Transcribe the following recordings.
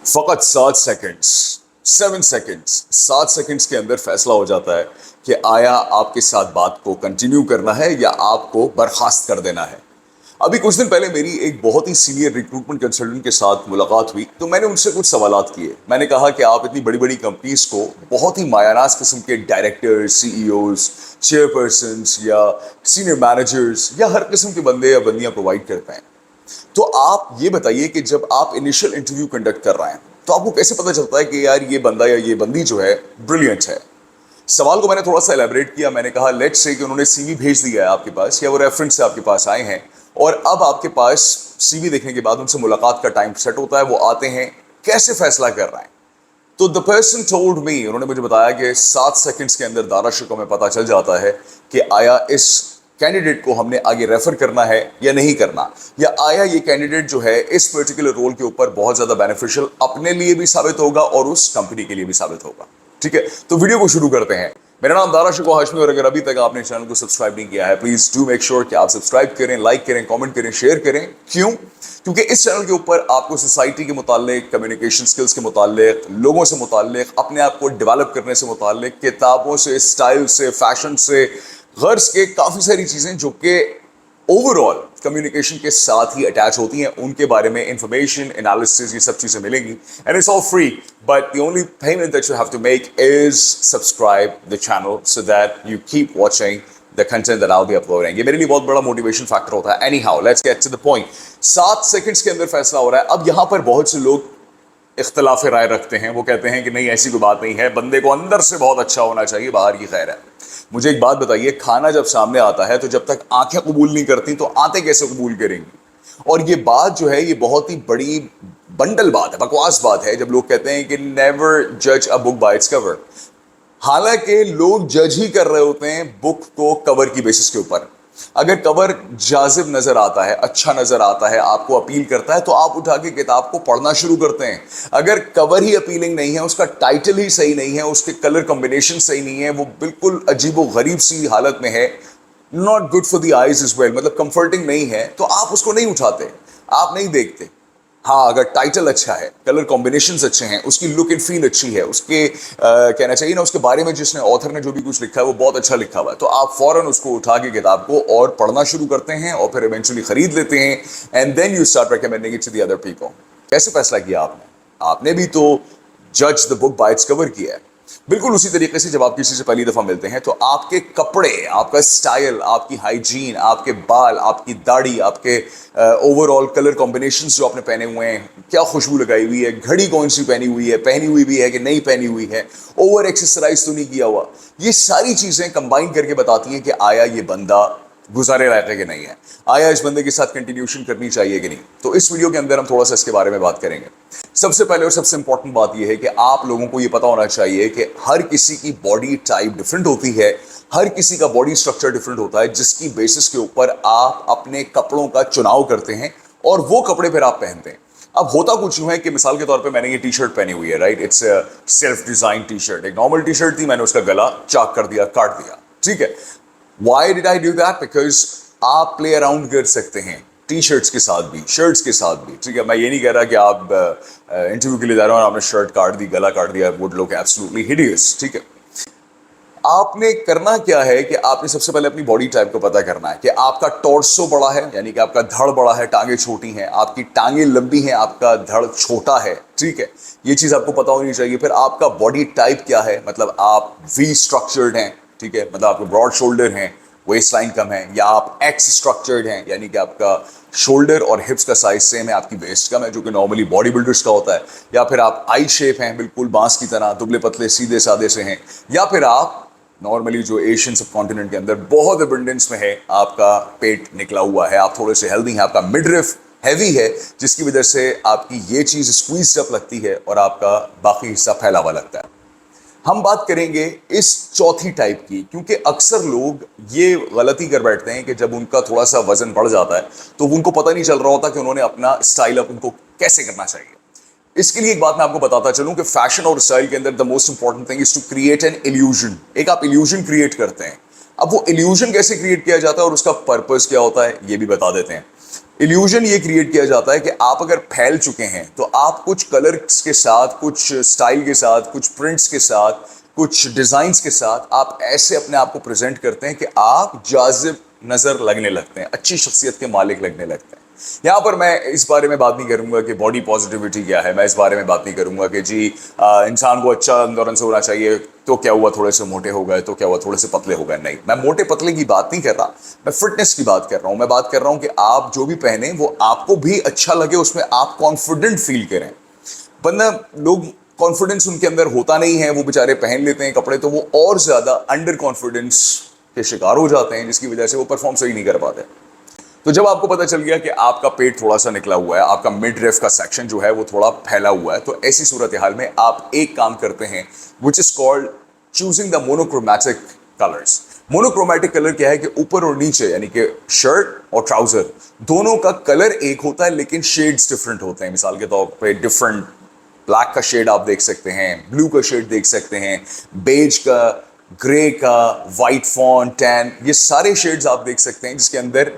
फकत 7 seconds, 7 seconds, 7 seconds के अंदर फैसला हो जाता है कि आया आपके साथ बात को कंटिन्यू करना है या आपको बर्खास्त कर देना है। अभी कुछ दिन पहले मेरी एक बहुत ही सीनियर रिक्रूटमेंट कंसल्टेंट के साथ मुलाकात हुई, तो मैंने उनसे कुछ सवालात किए। मैंने कहा कि आप इतनी बड़ी बड़ी कंपनीज को बहुत ही मायानाज किस्म के डायरेक्टर्स, सीईओज, चेयरपर्सन्स या सीनियर मैनेजर्स या हर किस्म के बंदे या बंदियां प्रोवाइड करते हैं। तो आप ये बताइए कि जब आप इनिशियल इंटरव्यू कंडक्ट कर रहे हैं तो आपको कैसे पता चलता है कि यार ये बंदा या ये बंदी जो है ब्रिलियंट है। सवाल को मैंने थोड़ा सा एलैबोरेट किया। मैंने कहा लेट्स से कि उन्होंने सीवी भेज दिया है आपके पास या वो रेफरेंस से आपके पास आए हैं और अब आपके पास सीवी देखने के बाद उनसे मुलाकात का टाइम सेट होता है, वो आते हैं, कैसे फैसला कर रहे हैं। तो द पर्सन टोल्ड मी, उन्होंने मुझे बताया कि 7 सेकंड्स के अंदर दारा शिकों में पता चल जाता है कि आया इस कैंडिडेट को हमने आगे रेफर करना है या नहीं करना, या आया ये कैंडिडेट जो है इस पर्टिकुलर रोल के ऊपर बहुत ज्यादा बेनिफिशियल अपने लिए भी साबित होगा और उस कंपनी के लिए भी साबित होगा। ठीक है, तो वीडियो को शुरू करते हैं। मेरा नाम दारा शिको हाशमी और अगर अभी तक आपने चैनल को सब्सक्राइब नहीं किया है प्लीज डू मेक श्योर कि आप सब्सक्राइब करें, लाइक करें, कमेंट करें, शेयर करें। क्यों? क्योंकि इस चैनल के ऊपर आपको सोसाइटी के मुतालिक, कम्युनिकेशन स्किल्स के मुतालिक, लोगों से मुतालिक, अपने आप को डेवलप करने से मुतालिक, किताबों से, स्टाइल से, फैशन से, गर्ज के काफ़ी सारी चीज़ें जो कि ओवरऑल कम्युनिकेशन के साथ ही अटैच होती हैं, उनके बारे में इंफॉर्मेशन, एनालिसिस, ये सब चीज़ें मिलेंगी। And it's all free, but the only payment that you have to make is subscribe the channel so that you keep watching the content that I will be uploading. ये मेरे लिए बहुत बड़ा motivation factor होता है। Anyhow, let's get to the point. 7 seconds के अंदर फैसला हो रहा है। अब यहाँ पर बहुत से लोग इख्तलाफ राय रखते हैं। वो कहते हैं कि नहीं, ऐसी कोई बात नहीं है, बंदे को अंदर से बहुत अच्छा होना चाहिए, बाहर की खैर है। मुझे एक बात बताइए, खाना जब सामने आता है तो जब तक आंखें कबूल नहीं करती तो आंतें कैसे कबूल करेंगी? और ये बात जो है ये बहुत ही बड़ी बंडल बात है, बकवास बात है जब लोग कहते हैं कि नेवर जज a book by its cover. हालांकि लोग जज ही कर रहे होते हैं बुक को कवर की बेसिस के ऊपर। अगर कवर जाजिब नजर आता है, अच्छा नजर आता है, आपको अपील करता है, तो आप उठा के किताब को पढ़ना शुरू करते हैं। अगर कवर ही अपीलिंग नहीं है, उसका टाइटल ही सही नहीं है, उसके कलर कॉम्बिनेशन सही नहीं है, वो बिल्कुल अजीबो गरीब सी हालत में है, not good for the eyes is well, मतलब कंफर्टिंग नहीं है, तो आप उसको नहीं उठाते, आप नहीं देखते। हाँ, अगर टाइटल अच्छा है, कलर कॉम्बिनेशंस अच्छे हैं, उसकी लुक एंड फील अच्छी है, उसके कहना चाहिए ना, उसके बारे में जिसने ऑथर ने जो भी कुछ लिखा है वो बहुत अच्छा लिखा हुआ है, तो आप फौरन उसको उठा के किताब को और पढ़ना शुरू करते हैं और फिर इवेंचुअली खरीद लेते हैं। And then you start recommending it to the other people. कैसे फैसला किया आपने? आपने भी तो जज the book by its cover किया है। बिल्कुल उसी तरीके से जब आप किसी से पहली दफा मिलते हैं तो आपके कपड़े, आपका स्टाइल, आपकी हाइजीन, आपके बाल, आपकी दाढ़ी, आपके ओवरऑल कलर कॉम्बिनेशंस जो आपने पहने हुए हैं, क्या खुशबू लगाई हुई है, घड़ी कौन सी पहनी हुई भी है कि नहीं पहनी हुई है, ओवर एक्सरसाइज तो नहीं किया हुआ, ये सारी चीजें कंबाइन करके बताती हैं कि आया ये बंदा गुजारे लायक है कि नहीं है, आया इस बंदे के साथ कंटिन्यूशन करनी चाहिए कि नहीं। तो इस वीडियो के अंदर हम थोड़ा सा इसके बारे में बात करेंगे। सबसे पहले और सबसे इंपॉर्टेंट बात यह है कि आप लोगों को यह पता होना चाहिए कि हर किसी की बॉडी टाइप डिफरेंट होती है, हर किसी का बॉडी स्ट्रक्चर डिफरेंट होता है, जिसकी बेसिस के ऊपर आप अपने कपड़ों का चुनाव करते हैं और वो कपड़े फिर आप पहनते हैं। अब होता कुछ यूं है कि मिसाल के तौर पे मैंने ये टी शर्ट पहनी हुई है, right, it's self design T shirt, एक नॉर्मल टी शर्ट थी, मैंने उसका गला चाक कर दिया, काट दिया, ठीक है। Why did I do that? Because आप प्ले अराउंड कर सकते हैं टी शर्ट्स के साथ भी, शर्ट्स के साथ भी, ठीक है। मैं ये नहीं कह रहा कि आप इंटरव्यू के लिए जा रहे हो और आपने शर्ट काट दी, गला काट दिया, वुड लुक एब्सोल्युटली हिडियस, ठीक है। आपने करना क्या है कि आपने सबसे पहले अपनी बॉडी टाइप को पता करना है कि आपका टॉर्सो बड़ा है, यानी कि आपका धड़ बड़ा है, टांगे छोटी हैं, आपकी टांगे लंबी हैं, आपका धड़ छोटा है, ठीक है। ये चीज़ आपको पता होनी चाहिए। फिर आपका बॉडी टाइप क्या है, मतलब आप वी स्ट्रक्चर्ड हैं, ठीक है, मतलब आपके ब्रॉड शोल्डर हैं, वेस्ट लाइन कम है, या आप एक्स स्ट्रक्चर्ड हैं, यानी कि आपका शोल्डर और हिप्स का साइज सेम है, आपकी वेस्ट कम है, जो कि नॉर्मली बॉडी बिल्डर्स का होता है, या फिर आप आई शेप हैं, बिल्कुल बांस की तरह दुबले पतले सीधे सादे से हैं, या फिर आप नॉर्मली जो एशियन सब कॉन्टिनेंट के अंदर बहुत एबंडेंस में है, आपका पेट निकला हुआ है, आप थोड़े से हेल्दी हैं, आपका मिडरिफ हैवी है, जिसकी वजह से आपकी ये चीज़ स्क्वीज अप लगती है और आपका बाकी हिस्सा फैला हुआ लगता है। हम बात करेंगे इस चौथी टाइप की, क्योंकि अक्सर लोग ये गलती कर बैठते हैं कि जब उनका थोड़ा सा वजन बढ़ जाता है तो उनको पता नहीं चल रहा होता कि उन्होंने अपना स्टाइल अप उनको कैसे करना चाहिए। इसके लिए एक बात मैं आपको बताता चलूं कि फैशन और स्टाइल के अंदर the most important thing is to create an illusion. एक आप इल्यूजन क्रिएट करते हैं। अब वो इल्यूजन कैसे क्रिएट किया जाता है और उसका पर्पस क्या होता है ये भी बता देते हैं। इल्यूजन ये क्रिएट किया जाता है कि आप अगर फैल चुके हैं तो आप कुछ कलर्स के साथ, कुछ स्टाइल के साथ, कुछ प्रिंट्स के साथ, कुछ डिजाइन्स के साथ आप ऐसे अपने आप को प्रेजेंट करते हैं कि आप जाजिब नजर लगने लगते हैं, अच्छी शख्सियत के मालिक लगने लगते हैं। यहाँ पर मैं इस बारे में बात नहीं करूंगा कि बॉडी पॉजिटिविटी क्या है, मैं इस बारे में बात नहीं करूंगा कि जी इंसान को अच्छा अंदर से होना चाहिए, तो क्या हुआ थोड़े से मोटे हो गए, तो क्या हुआ थोड़े से पतले हो गए। नहीं, मैं मोटे पतले की बात नहीं कर रहा, मैं फिटनेस की बात कर रहा हूँ। मैं बात कर रहा हूँ कि आप जो भी पहने वो आपको भी अच्छा लगे, उसमें आप कॉन्फिडेंट फील करें। वरना लोग कॉन्फिडेंस उनके अंदर होता नहीं है, वो बेचारे पहन लेते हैं कपड़े तो वो और ज्यादा अंडर कॉन्फिडेंस के शिकार हो जाते हैं, जिसकी वजह से वो परफॉर्म सही नहीं कर पाते। तो जब आपको पता चल गया कि आपका पेट थोड़ा सा निकला हुआ है, आपका मिडरिफ का सेक्शन जो है वो थोड़ा फैला हुआ है, तो ऐसी सूरत हाल में आप एक काम करते हैं which is called choosing the monochromatic colours. Monochromatic colour क्या है कि ऊपर और नीचे यानी कि शर्ट और ट्राउजर दोनों का कलर एक होता है लेकिन शेड्स डिफरेंट होते हैं। मिसाल के तौर पे डिफरेंट ब्लैक का शेड आप देख सकते हैं, ब्लू का शेड देख सकते हैं, बेज का, ग्रे का, वाइट फॉन, टैन, ये सारे शेड्स आप देख सकते हैं जिसके अंदर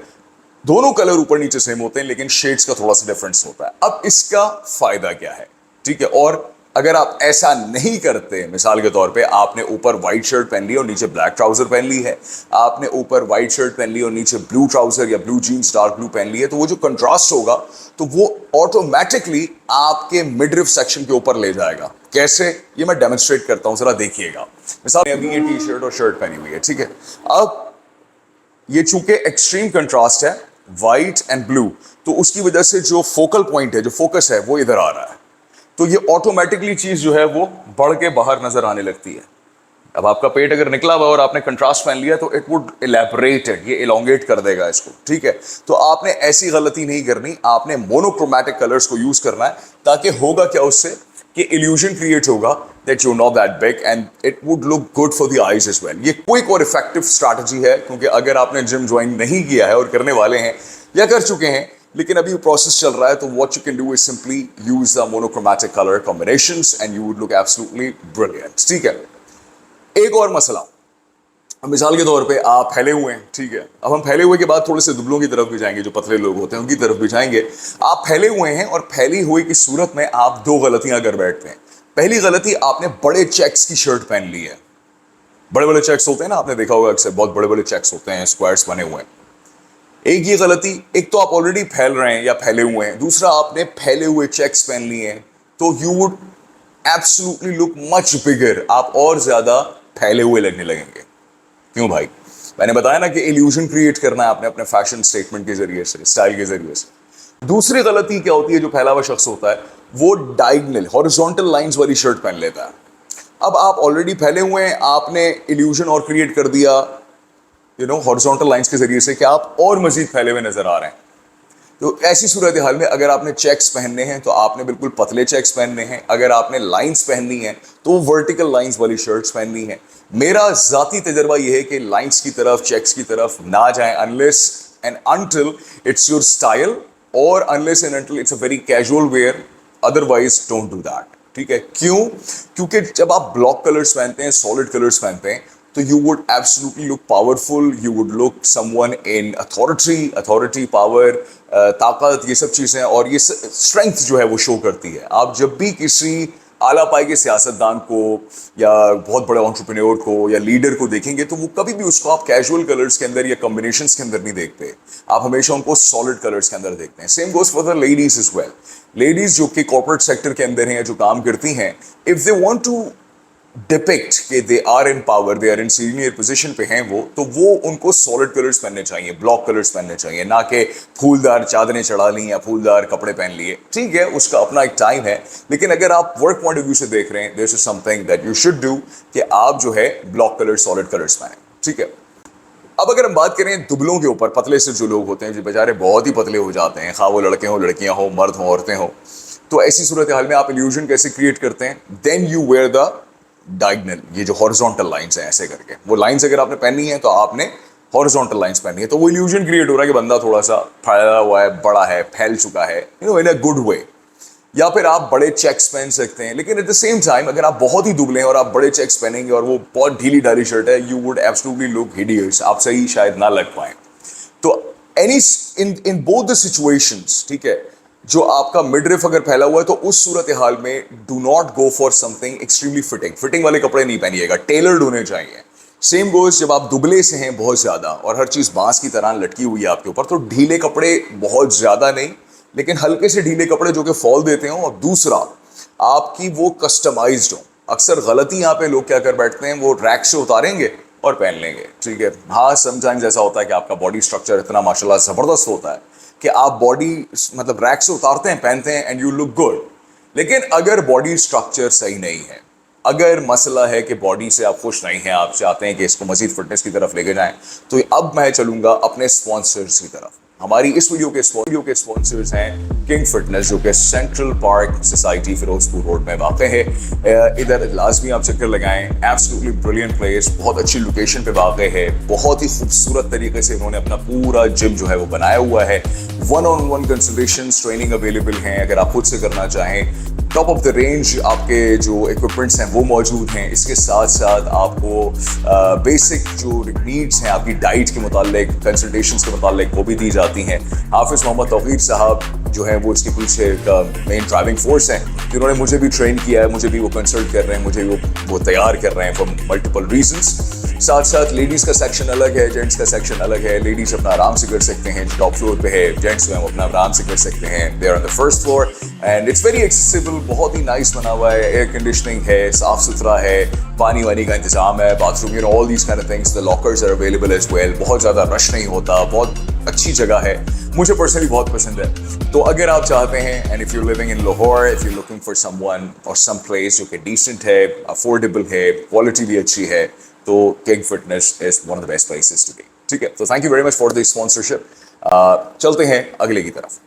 दोनों कलर ऊपर नीचे सेम होते हैं लेकिन शेड्स का थोड़ा सा डिफरेंस होता है। अब इसका फायदा क्या है, ठीक है। और अगर आप ऐसा नहीं करते, मिसाल के तौर पे आपने ऊपर व्हाइट शर्ट पहन ली और नीचे ब्लैक ट्राउजर पहन ली है, आपने ऊपर व्हाइट शर्ट पहन ली और नीचे ब्लू ट्राउजर या ब्लू जीन्स डार्क ब्लू पहन ली है, तो वो जो कंट्रास्ट होगा तो वो ऑटोमेटिकली आपके मिडरिफ सेक्शन के ऊपर ले जाएगा। कैसे, ये मैं डेमोन्स्ट्रेट करता हूं, जरा देखिएगा। मिसाल अभी ये टी शर्ट और शर्ट पहनी हुई है, ठीक है। अब ये चूंकि एक्सट्रीम कंट्रास्ट है व्हाइट एंड ब्लू, तो उसकी वजह से जो फोकल पॉइंट है, जो फोकस है, वो इधर आ रहा है, तो ये ऑटोमेटिकली चीज जो है वो बढ़ के बाहर नजर आने लगती है। अब आपका पेट अगर निकला हुआ और आपने कंट्रास्ट पहन लिया तो इट वुड इलेबोरेट इट, ये इलोंगेट कर देगा इसको, ठीक है। तो आपने ऐसी गलती नहीं करनी, आपने मोनोक्रोमैटिक कलर्स को यूज करना है, ताकि होगा क्या उससे कि इल्यूजन क्रिएट होगा that you're not that big and it would look good for the eyes as well। ये क्विक और इफेक्टिव स्ट्रैटेजी है, क्योंकि अगर आपने जिम ज्वाइन नहीं किया है और करने वाले हैं या कर चुके हैं लेकिन अभी प्रोसेस चल रहा है, तो what you can do is simply use the monochromatic color combinations and you would look absolutely brilliant, ठीक है। एक और मसला, मिसाल के तौर पे आप फैले हुए हैं, ठीक है। अब हम फैले हुए के बाद थोड़े से दुबलों की तरफ भी जाएंगे, जो पतले लोग होते हैं उनकी तरफ भी जाएंगे। आप फैले हुए हैं और फैली हुई की सूरत में आप दो गलतियां कर बैठते हैं। पहली गलती, आपने बड़े चेक्स की शर्ट पहन ली है। बड़े बड़े चेक्स होते हैं ना, आपने देखा होगा अक्सर, बहुत बड़े बड़े चेक्स होते हैं, स्क्वायर्स बने हुए हैं। एक ये गलती, एक तो आप ऑलरेडी फैल रहे हैं या फैले हुए हैं, दूसरा आपने फैले हुए चेक्स पहन लिए हैं, तो you would absolutely look much bigger, आप और ज्यादा फैले हुए लगने लगेंगे। क्यों भाई? मैंने बताया ना कि इल्यूजन क्रिएट करना है आपने अपने फैशन स्टेटमेंट के जरिए से, स्टाइल के जरिए से। दूसरी गलती क्या होती है, जो फैला हुआ शख्स होता है वो डायगोनल हॉरिजॉन्टल लाइंस वाली शर्ट पहन लेता है। अब आप ऑलरेडी फैले हुए हैं, आपने इल्यूजन और क्रिएट कर दिया हॉरिजॉन्टल लाइंस के जरिए से कि आप और मजीद फैले हुए नजर आ रहे हैं। तो ऐसी सूरत हाल में अगर आपने चेक्स पहनने हैं तो आपने बिल्कुल पतले चेक्स पहनने हैं, अगर आपने लाइंस पहननी है तो वर्टिकल लाइंस वाली शर्ट्स पहननी है। मेरा जाती तजर्बा यह है कि लाइंस की तरफ, चेक्स की तरफ ना जाएं unless and until it's your style, और unless and until it's a very casual wear, otherwise don't do that, ठीक है। क्यों? क्योंकि जब आप ब्लॉक कलर्स पहनते हैं, सॉलिड कलर्स पहनते हैं, तो you would absolutely look powerful, you would look someone in authority, power, ताकत, ये सब चीज़ें, और ये स्ट्रेंथ जो है वो शो करती है। आप जब भी किसी आला पाई के सियासतदान को या बहुत बड़े एंटरप्रेन्योर को या लीडर को देखेंगे तो वो कभी भी उसको आप कैजुअल कलर्स के अंदर या कॉम्बिनेशंस के अंदर नहीं देखते, आप हमेशा उनको सॉलिड कलर्स के अंदर देखते हैं। Same goes for the ladies as well. Ladies जो कि कॉर्पोरेट सेक्टर के अंदर हैं, जो काम करती हैं, if they want to depict कि they are in power, they are in senior position पे हैं वो, तो वो उनको सॉलिड कलर्स पहनने चाहिए, ब्लॉक कलर्स पहनने चाहिए, ना कि फूलदार चादरें चढ़ा ली या फूलदार कपड़े पहन लिए। ठीक है, उसका अपना एक टाइम है, लेकिन अगर आप वर्क पॉइंट ऑफ व्यू से देख रहे हैं, this is something that you should do कि आप जो है ब्लॉक कलर्स, सॉलिड कलर्स पहने। ठीक है, अब अगर हम बात करें दुबलों के ऊपर, पतले से जो लोग होते हैं, जो बेचारे बहुत ही पतले हो जाते हैं, खा वो लड़के हो, लड़कियां हो, मर्द हो, औरतें हो, तो ऐसी सूरत हाल में आप इल्यूजन कैसे क्रिएट करते हैं? Then you wear the diagonal, ये जो हॉरिजॉन्टल लाइंस हैं, ऐसे करके वो लाइंस अगर आपने पहनी है तो आपने हॉरिजॉन्टल लाइंस पहनी है, तो वो इल्यूजन क्रिएट हो रहा है कि बंदा थोड़ा सा फैला हुआ है, बड़ा है, फैल चुका है, इन अ गुड वे। या फिर आप बड़े चेक्स पहन सकते हैं, लेकिन एट द सेम टाइम अगर आप बहुत ही दुबले हैं और आप बड़े चेक्स पहनेंगे और वो बहुत ढीली ढाली शर्ट है, you would absolutely look hideous, आप सही शायद ना लग पाए। तो any in both the situations, ठीक है, जो आपका मिडरिफ अगर फैला हुआ है तो उस सूरत हाल में do not go for something extremely fitting, fitting वाले कपड़े नहीं पहनिएगा, टेलर्ड होने चाहिए। सेम गोज जब आप दुबले से हैं बहुत ज्यादा और हर चीज बांस की तरह लटकी हुई है आपके ऊपर, तो ढीले कपड़े बहुत ज्यादा नहीं, लेकिन हल्के से ढीले कपड़े जो कि फॉल देते हो, और दूसरा आपकी वो कस्टमाइज्ड हो। अक्सर गलती यहाँ पे लोग क्या कर बैठते हैं, वो रैक से उतारेंगे और पहन लेंगे, ठीक है। हाँ, समटाइम्स ऐसा होता है कि आपका बॉडी स्ट्रक्चर इतना माशाल्लाह जबरदस्त होता है कि आप बॉडी मतलब रैक से उतारते हैं, पहनते हैं एंड यू लुक गुड। लेकिन अगर बॉडी स्ट्रक्चर सही नहीं है, अगर मसला है कि बॉडी से आप खुश नहीं हैं, आप चाहते हैं कि इसको मजीद फिटनेस की तरफ लेके जाएं, तो अब मैं चलूंगा अपने स्पॉन्सर्स की तरफ। हमारी इस वीडियो के स्पॉन्सर्स हैं किंग फिटनेस, जो कि Central Park Society Firozpur Road में वाक़ है। इधर लाजमी आप चक्कर लगाएं, एब्सोल्युटली ब्रिलियंट प्लेस, बहुत अच्छी लोकेशन पे वाक़ है, बहुत ही खूबसूरत तरीके से इन्होंने अपना पूरा जिम जो है वो बनाया हुआ है। 1-on-1 कंसल्टेशंस, ट्रेनिंग अवेलेबल हैं अगर आप खुद से करना चाहें। टॉप ऑफ द रेंज आपके जो इक्विपमेंट्स हैं वो मौजूद हैं। इसके साथ साथ आपको बेसिक जो नीड्स हैं आपकी डाइट के मुतालिक, कंसल्टेशंस के मुतालिक, वो भी दी जाती हैं। हाफिज़ मोहम्मद तौकीर साहब जो हैं वो इसके पीछे का मेन ड्राइविंग फोर्स हैं, जिन्होंने मुझे भी ट्रेन किया है, मुझे भी वो कंसल्ट कर रहे हैं, मुझे वो तैयार कर रहे हैं फॉर मल्टीपल रीजंस। साथ साथ लेडीज़ का सेक्शन अलग है, जेंट्स का सेक्शन अलग है। लेडीज़ अपना आराम से कर सकते हैं, जो टॉप फ्लोर पे है, जेंट्स जो है वो अपना आराम से कर सकते हैं, they are on the first floor and it's very accessible, बहुत ही नाइस बना हुआ है, एयर कंडीशनिंग है, साफ सुथरा है, पानी वानी का इंतजाम है, bathroom, you know all these kind of things, the lockers are available as well, बहुत ज़्यादा रश नहीं होता, बहुत अच्छी जगह है, मुझे पर्सनली बहुत पसंद है। तो अगर आप चाहते हैं and if you living in Lahore, if you looking for someone और सम प्लेस जो कि डिसेंट है, अफोर्डेबल है, क्वालिटी भी अच्छी है, तो King Fitness is one of the best places to be, ठीक है। तो thank you very much for the sponsorship. चलते हैं अगले की तरफ।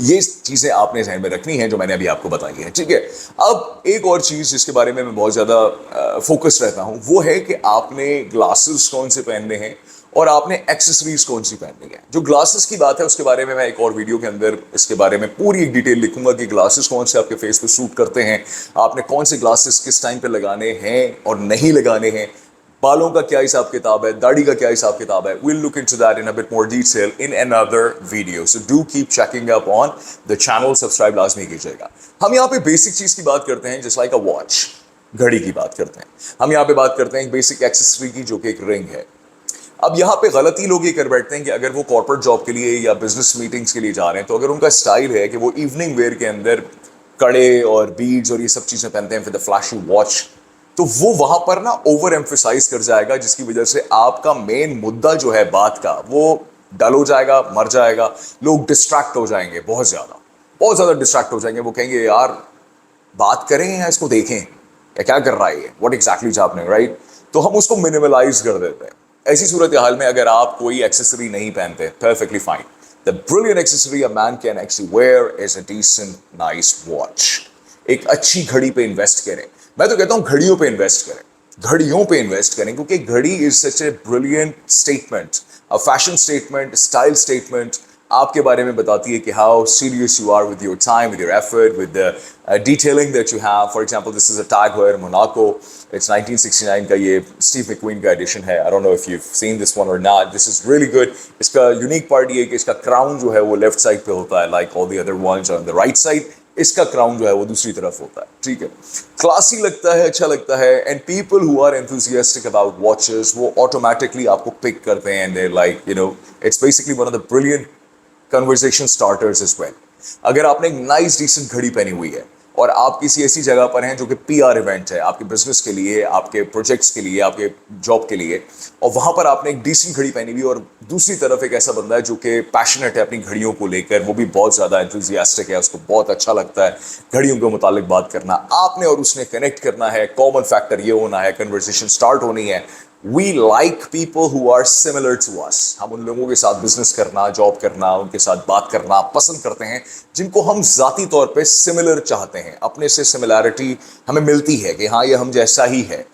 ये चीज़ें आपने ध्यान में रखनी है जो मैंने अभी आपको बताई है, ठीक है। अब एक और चीज़ जिसके बारे में मैं बहुत ज़्यादा फोकस रहता हूँ, वो है कि आपने ग्लासेस कौन से पहनने हैं और आपने एक्सेसरीज कौन सी पहननी है। जो ग्लासेस की बात है उसके बारे में मैं एक और वीडियो के अंदर इसके बारे में पूरी एक डिटेल लिखूंगा कि ग्लासेस कौन से आपके फेस पे सूट करते हैं, आपने कौन से ग्लासेस किस टाइम पे लगाने हैं और नहीं लगाने हैं, बालों का क्या हिसाब किताब है, दाढ़ी का क्या हिसाब किताब है। We'll look into that in a bit more detail in another video. So do keep checking up on the channel, subscribe लाजमी कीजिएगा। हम यहाँ पे बेसिक चीज की बात करते हैं, just like a watch, घड़ी की बात करते हैं। हम यहाँ पे बात करते हैं बेसिक एक्सेसरी की, जो कि एक रिंग है। अब यहाँ पे गलती लोग ये कर बैठते हैं कि अगर वो कॉर्पोरेट जॉब के लिए या बिजनेस मीटिंग्स के लिए जा रहे हैं, तो अगर उनका स्टाइल है कि वो इवनिंग वेयर के अंदर कड़े और बीड्स और ये सब चीजें पहनते हैं, फिर द फ्लैशी वॉच, तो वो वहां पर ना ओवर एम्फेसाइज कर जाएगा, जिसकी वजह से आपका मेन मुद्दा जो है बात का, वो डल हो जाएगा, मर जाएगा। लोग डिस्ट्रैक्ट हो जाएंगे, बहुत ज्यादा डिस्ट्रैक्ट हो जाएंगे। वो कहेंगे यार बात करें या इसको देखें, या क्या कर रहा है ये, what exactly is happening, right. तो हम उसको मिनिमलाइज कर देते हैं। ऐसी सूरत हाल में अगर आप कोई एक्सेसरी नहीं पहनते, perfectly fine. The brilliant accessory a man can actually wear is a decent, nice watch. एक अच्छी घड़ी पे इन्वेस्ट करें। मैं तो कहता हूँ घड़ियों पे इन्वेस्ट करें, घड़ियों पे इन्वेस्ट करें, क्योंकि घड़ी is such a brilliant statement, a fashion statement, style statement, आपके बारे में बताती है कि how serious you are with your time, with your effort, with the detailing that you have. For example this is a Tag Heuer Monaco, it's 1969 का, ये Steve McQueen का edition है। I don't know if you seen this one और not, this is really good. इसका unique part ये है कि इसका क्राउन जो है वो लेफ्ट साइड पे होता है, like all the other ones on the right side. इसका क्राउन जो है वो दूसरी तरफ होता है, ठीक है। क्लासी लगता है, अच्छा लगता है, and people who are enthusiastic about watches वो ऑटोमेटिकली आपको पिक करते हैं, and they like, you know, it's basically one of the brilliant conversation starters as well. अगर आपने एक नाइस डिसेंट घड़ी पहनी हुई है और आप किसी ऐसी जगह पर हैं जो कि पीआर इवेंट है, आपके बिजनेस के लिए, आपके प्रोजेक्ट्स के लिए, आपके जॉब के लिए, और वहां पर आपने एक डिसेंट घड़ी पहनी हुई और दूसरी तरफ एक ऐसा बंदा है जो कि पैशनेट है अपनी घड़ियों को लेकर, वो भी बहुत ज़्यादा एंथुसियास्टिक है, उसको बहुत अच्छा लगता है घड़ियों के मुतालिक बात करना, आपने और उसने कनेक्ट करना है, कॉमन फैक्टर ये होना है, कन्वर्सेशन स्टार्ट होनी है। We like people who are similar to us. हम उन लोगों के साथ बिजनेस करना, जॉब करना, उनके साथ बात करना पसंद करते हैं जिनको हम जाती तौर पे सिमिलर चाहते हैं, अपने से सिमिलैरिटी हमें मिलती है कि हाँ ये हम जैसा ही है,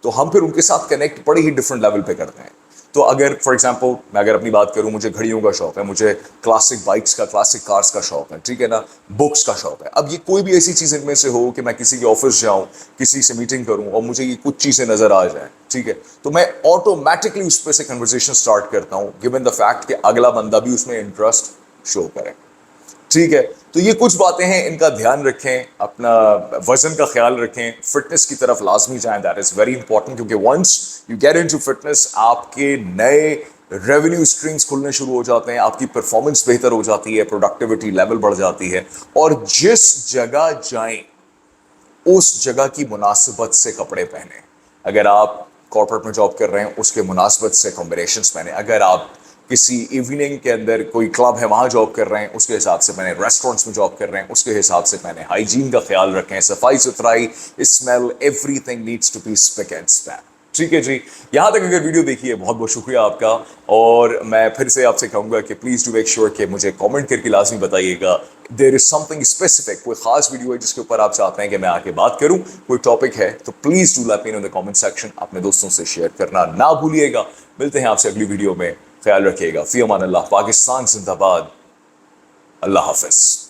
तो हम फिर उनके साथ कनेक्ट बड़े ही डिफरेंट लेवल पे करते हैं। تو اگر فار ایگزامپل میں اگر اپنی بات کروں, مجھے گھڑیوں کا شوق ہے, مجھے کلاسک بائکس کا, کلاسک کارز کا شوق ہے, ٹھیک ہے نا, بکس کا شوق ہے. اب یہ کوئی بھی ایسی چیز ان میں سے ہو کہ میں کسی کے آفس جاؤں, کسی سے میٹنگ کروں اور مجھے یہ کچھ چیزیں نظر آ جائیں, ٹھیک ہے, تو میں آٹومیٹکلی اس پہ سے کنورسیشن اسٹارٹ کرتا ہوں, گیون دا فیکٹ کہ اگلا بندہ بھی اس میں انٹرسٹ شو کرے, ٹھیک ہے. تو یہ کچھ باتیں ہیں, ان کا دھیان رکھیں, اپنا وزن کا خیال رکھیں, فٹنس کی طرف لازمی جائیں, دیٹ از ویری امپورٹنٹ, کیونکہ once you get into fitness آپ کے نئے ریونیو اسٹریمس کھلنے شروع ہو جاتے ہیں, آپ کی پرفارمنس بہتر ہو جاتی ہے, پروڈکٹیوٹی لیول بڑھ جاتی ہے, اور جس جگہ جائیں اس جگہ کی مناسبت سے کپڑے پہنیں. اگر آپ کارپوریٹ میں جاب کر رہے ہیں اس کے مناسبت سے کمبینیشنس پہنیں, اگر آپ کسی ایوننگ کے اندر کوئی کلب ہے وہاں جاب کر رہے ہیں اس کے حساب سے پہنیں, ریسٹورینٹس میں جاب کر رہے ہیں اس کے حساب سے پہنیں, ہائیجین کا خیال رکھیں, صفائی ستھرائی, smell, everything needs to be spick and span, ٹھیک ہے جی. یہاں تک اگر ویڈیو دیکھی ہے بہت بہت شکریہ آپ کا, اور میں پھر سے آپ سے کہوں گا کہ پلیز ڈو میک شیور کہ مجھے کامنٹ کر کے لازمی بتائیے گا دیر از سم تھنگ اسپیسیفک, کوئی خاص ویڈیو ہے جس کے اوپر آپ چاہتے ہیں کہ میں آ کے بات کروں, کوئی ٹاپک ہے تو please do let me know in the comment section. اپنے دوستوں سے شیئر کرنا نہ بھولیے گا. ملتے ہیں آپ سے اگلی ویڈیو میں, خیال رکھیے گا. فی امان اللہ. پاکستان زندہ باد. اللہ حافظ.